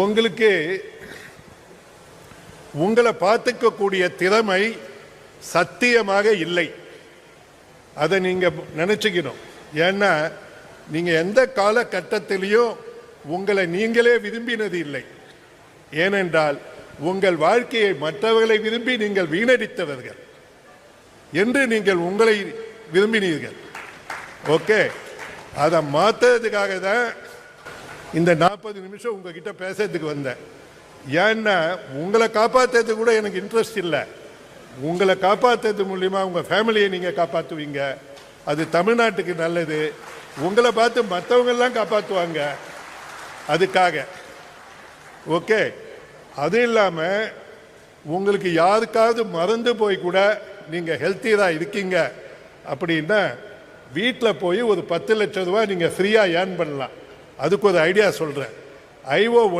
உங்களுக்கு உங்களை பார்த்துக்கக்கூடிய திறமை சத்தியமாக இல்லை. அதை நீங்க நினைச்சுக்கணும். ஏன்னா நீங்க எந்த காலகட்டத்திலையும் உங்களை நீங்களே விரும்பினது இல்லை. ஏனென்றால் உங்கள் வாழ்க்கையை மற்றவர்களை விரும்பி நீங்கள் வீணடித்தவர்கள் என்று நீங்கள் உங்களை விரும்பினீர்கள். ஓகே, அதை மாற்றுறதுக்காக தான் இந்த 40 நிமிஷம் உங்ககிட்ட பேசுறதுக்கு வந்தேன். ஏன்னா உங்களை காப்பாற்றுறது கூட எனக்கு இன்ட்ரெஸ்ட் இல்லை. உங்களை காப்பாற்றுறது மூலிமா உங்கள் ஃபேமிலியை நீங்கள் காப்பாற்றுவீங்க. அது தமிழ்நாட்டுக்கு நல்லது. உங்களை பார்த்து மற்றவங்கெல்லாம் காப்பாற்றுவாங்க அதுக்காக. ஓகே, அது இல்லாமல் உங்களுக்கு யாருக்காவது மறந்து போய் கூட நீங்கள் ஹெல்த்தியாக இருக்கீங்க அப்படின்னா வீட்டில் போய் ஒரு 10 லட்சம் ரூபா நீங்கள் ஃப்ரீயாக ஏர்ன் பண்ணலாம். அதுக்கு ஒரு ஐடியா சொல்கிறேன். IO